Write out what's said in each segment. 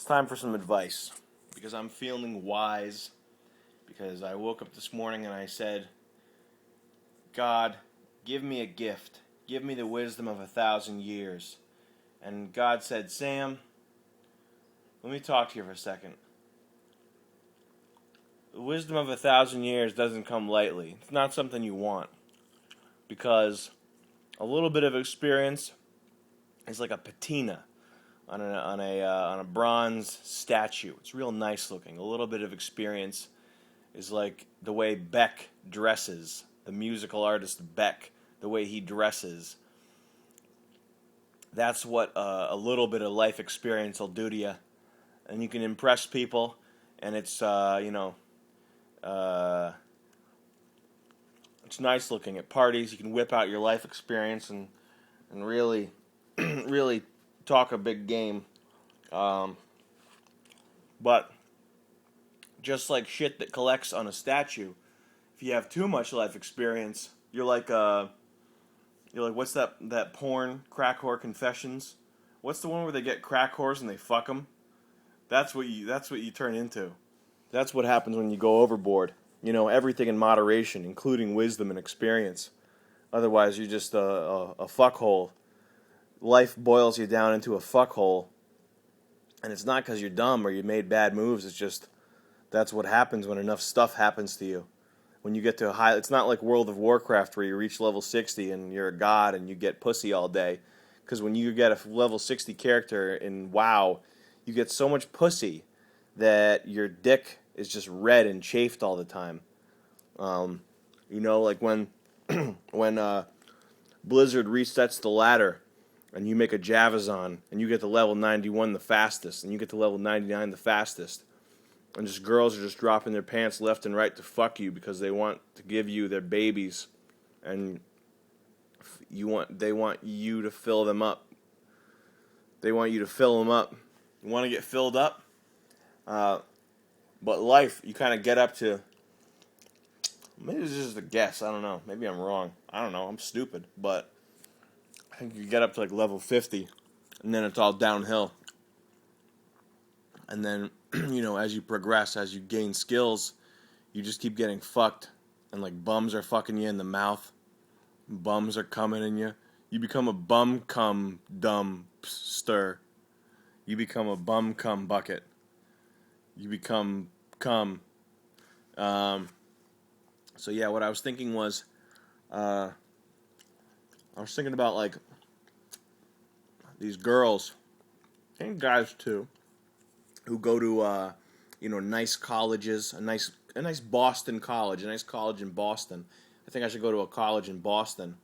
It's time for some advice because I'm feeling wise because I woke up this morning and I said, God, give me a gift. Give me the wisdom of 1,000 years. And God said, Sam, let me talk to you for a second. The wisdom of 1,000 years doesn't come lightly. It's not something you want because a little bit of experience is like a patina on a bronze statue. It's real nice looking. A little bit of experience is like the way Beck dresses, the musical artist Beck, the way he dresses. That's what a little bit of life experience will do to you, and you can impress people, and it's it's nice looking at parties. You can whip out your life experience and really really talk a big game. But just like shit that collects on a statue, if you have too much life experience, you're like what's that porn, Crack Whore Confessions? What's the one where they get crack whores and they fuck them? That's what you turn into. That's what happens when you go overboard. Everything in moderation, including wisdom and experience. Otherwise, you're just a fuckhole. Life boils you down into a fuckhole. And it's not because you're dumb or you made bad moves. It's just that's what happens when enough stuff happens to you. When you get to a high, it's not like World of Warcraft where you reach level 60 and you're a god and you get pussy all day. Because when you get a level 60 character in WoW, you get so much pussy that your dick is just red and chafed all the time. Like when when Blizzard resets the ladder and you make a Javazon and you get to level 91 the fastest and you get to level 99 the fastest, and just girls are just dropping their pants left and right to fuck you because they want to give you their babies, and they want you to fill them up. They want you to fill them up. You want to get filled up? But life, you kind of get up to, maybe this is just a guess, I don't know. Maybe I'm wrong. I don't know, I'm stupid. But I think you get up to like level 50, and then it's all downhill. And then, as you progress, as you gain skills, you just keep getting fucked. And like bums are fucking you in the mouth. Bums are coming in you. You become a bum cum dumpster. You become a bum cum bucket. You become cum. So yeah, what I was thinking was, I was thinking about like these girls and guys too, who go to nice colleges, a nice Boston college, a nice college in Boston. I think I should go to a college in Boston.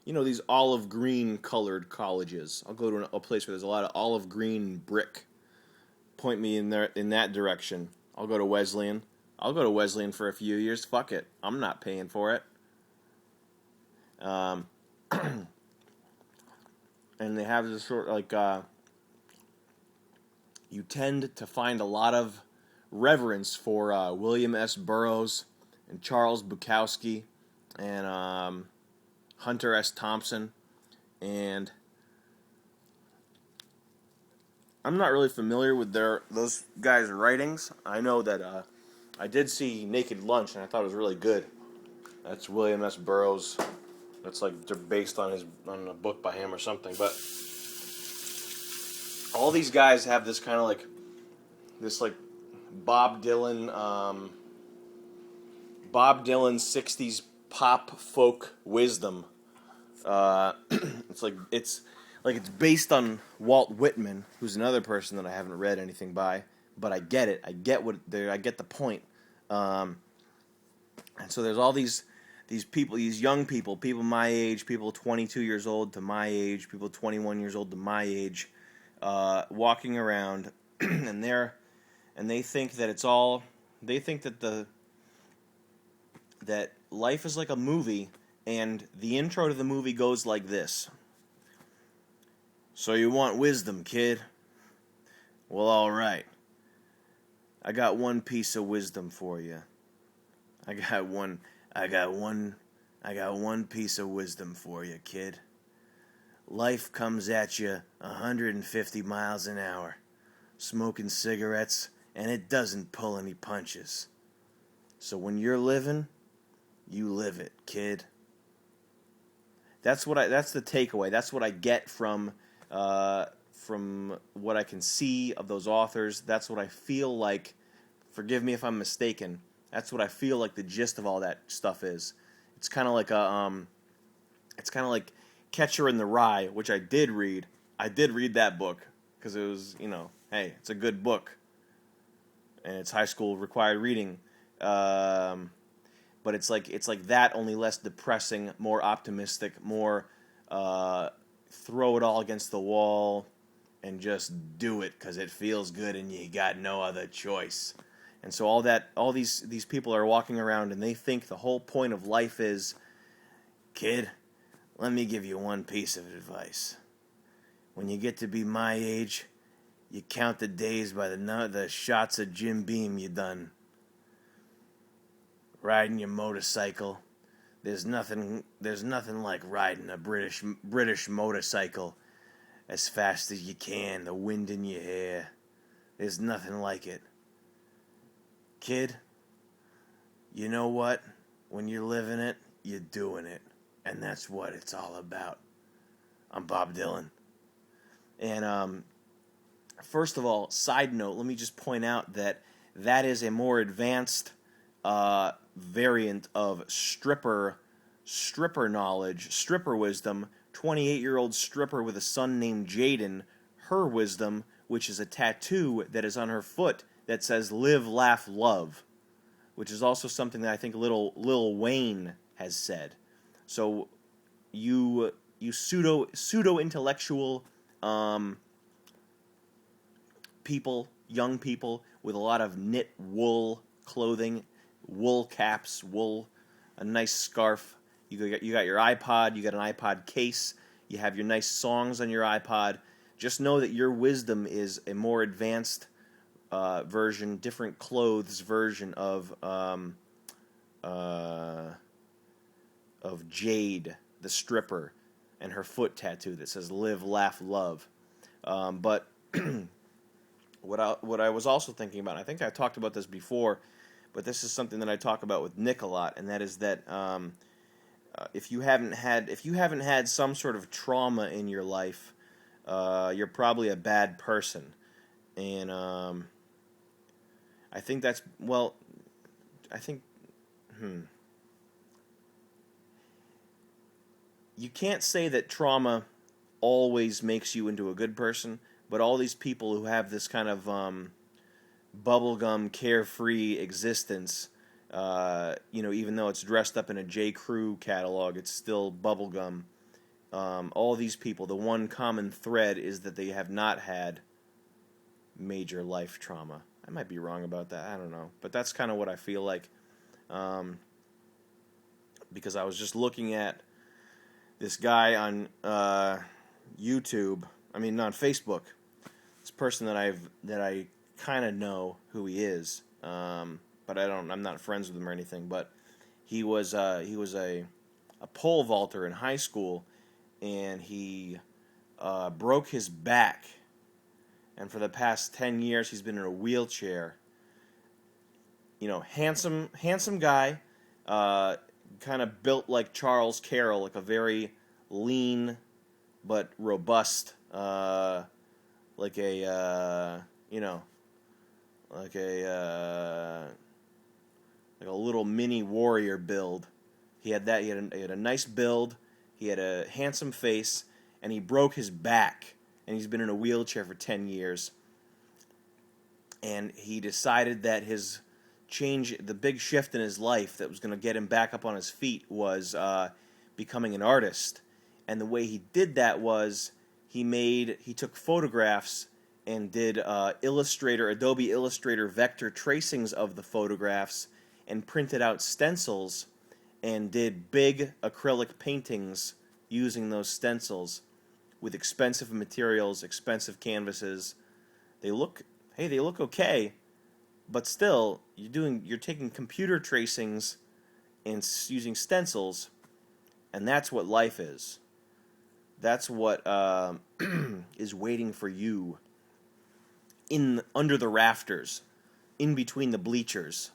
These olive green colored colleges. I'll go to a place where there's a lot of olive green brick. Point me in that direction. I'll go to Wesleyan. I'll go to Wesleyan for a few years. Fuck it. I'm not paying for it. And they have this sort of like, you tend to find a lot of reverence for William S. Burroughs and Charles Bukowski and Hunter S. Thompson. And I'm not really familiar with those guys' writings. I know that I did see Naked Lunch, and I thought it was really good. That's William S. Burroughs. That's like they're based on a book by him or something. But all these guys have this kind of like Bob Dylan 60s pop folk wisdom. It's based on Walt Whitman, who's another person that I haven't read anything by, but I get it. I get the point. And so there's all these people, these young people my age, people 22 years old to my age, people 21 years old to my age, walking around, and they think that that life is like a movie, and the intro to the movie goes like this. So you want wisdom, kid? Well, all right. I got one piece of wisdom for you. I got one piece of wisdom for you, kid. Life comes at you 150 miles an hour. smoking cigarettes, and it doesn't pull any punches. So when you're living, you live it, kid. That's the takeaway. That's what I get from what I can see of those authors. That's what I feel like. Forgive me if I'm mistaken. That's what I feel like the gist of all that stuff is. It's kind of like Catcher in the Rye, which I did read. I did read that book because it was, hey, it's a good book, and it's high school required reading. But it's like that, only less depressing, more optimistic, more throw it all against the wall and just do it because it feels good and you got no other choice. And so all these people are walking around and they think the whole point of life is, kid, let me give you one piece of advice. When you get to be my age, you count the days by the shots of Jim Beam you done. Riding your motorcycle. There's nothing like riding a British motorcycle as fast as you can, the wind in your hair. There's nothing like it. Kid, you know what? When you're living it, you're doing it. And that's what it's all about. I'm Bob Dylan. And first of all, side note, let me just point out that is a more advanced variant of stripper knowledge, stripper wisdom. 28-year-old stripper with a son named Jaden, her wisdom, which is a tattoo that is on her foot that says "Live, Laugh, Love," which is also something that I think Lil Wayne has said. So you pseudo intellectual people, young people with a lot of knit wool clothing, wool caps, a nice scarf. You got your iPod, you got an iPod case, you have your nice songs on your iPod. Just know that your wisdom is a more advanced version, different clothes version of Jade, the stripper, and her foot tattoo that says "Live, Laugh, Love." But what I was also thinking about, I think I talked about this before, but this is something that I talk about with Nick a lot, and that is that if you haven't had some sort of trauma in your life, you're probably a bad person, and I think that's you can't say that trauma always makes you into a good person, but all these people who have this kind of bubblegum carefree existence, even though it's dressed up in a J. Crew catalog, it's still bubblegum. All these people, the one common thread is that they have not had major life trauma. I might be wrong about that, I don't know. But that's kind of what I feel like. Because I was just looking at this guy on YouTube, on Facebook. This person that I kind of know who he is, but I'm not friends with him or anything. But he was a pole vaulter in high school, and he broke his back, and for the past 10 years he's been in a wheelchair. Handsome guy, kind of built like Charles Carroll, like a very lean but robust, like a little mini warrior build. He had that. He had a nice build. He had a handsome face, and he broke his back, and he's been in a wheelchair for 10 years. And he decided that the big shift in his life that was going to get him back up on his feet was becoming an artist. And the way he did that was he took photographs and did Adobe Illustrator vector tracings of the photographs and printed out stencils and did big acrylic paintings using those stencils with expensive materials, expensive canvases. They look okay, but still you're taking computer tracings and using stencils, and that's what life is. That's what is waiting for you. in under the rafters, in between the bleachers.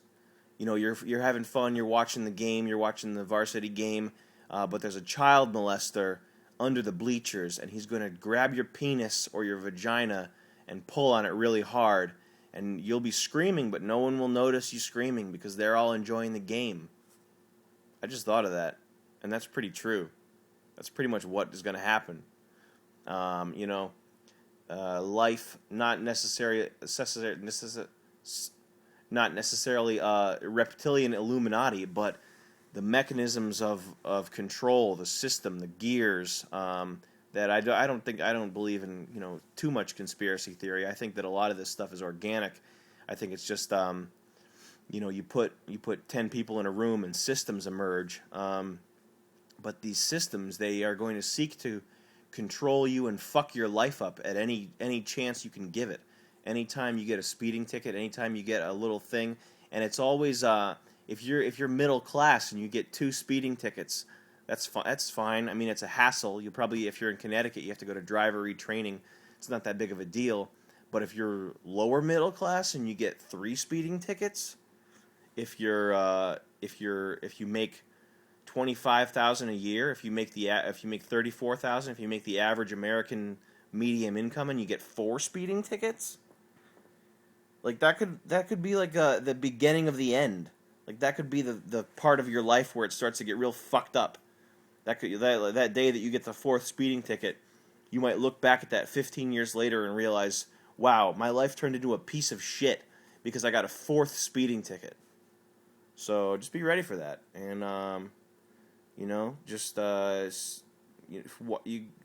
You're having fun. You're watching the game. You're watching the varsity game, but there's a child molester under the bleachers, and he's going to grab your penis or your vagina and pull on it really hard, and you'll be screaming, but no one will notice you screaming because they're all enjoying the game. I just thought of that, and that's pretty true. That's pretty much what is going to happen. Life not necessarily reptilian Illuminati, but the mechanisms of control, the system, the gears. That I don't believe in too much conspiracy theory. I think that a lot of this stuff is organic. I think it's just you put 10 people in a room and systems emerge. But these systems, they are going to seek to control you and fuck your life up at any chance you can give it. Anytime you get a speeding ticket, anytime you get a little thing, and it's always if you're middle class and you get 2 speeding tickets, that's fine. I mean, it's a hassle. You probably, if you're in Connecticut, you have to go to driver retraining. It's not that big of a deal. But if you're lower middle class and you get 3 speeding tickets, if you make 25,000 a year, if you make 34,000, if you make the average American medium income and you get 4 speeding tickets, like that could be like the beginning of the end. Like that could be the part of your life where it starts to get real fucked up. That day that you get the 4th speeding ticket, you might look back at that 15 years later and realize, wow, my life turned into a piece of shit because I got a 4th speeding ticket. So just be ready for that, and you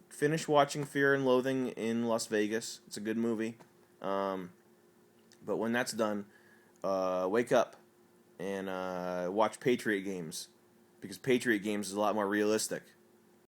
finish watching Fear and Loathing in Las Vegas. It's a good movie, but when that's done, wake up and watch Patriot Games, because Patriot Games is a lot more realistic.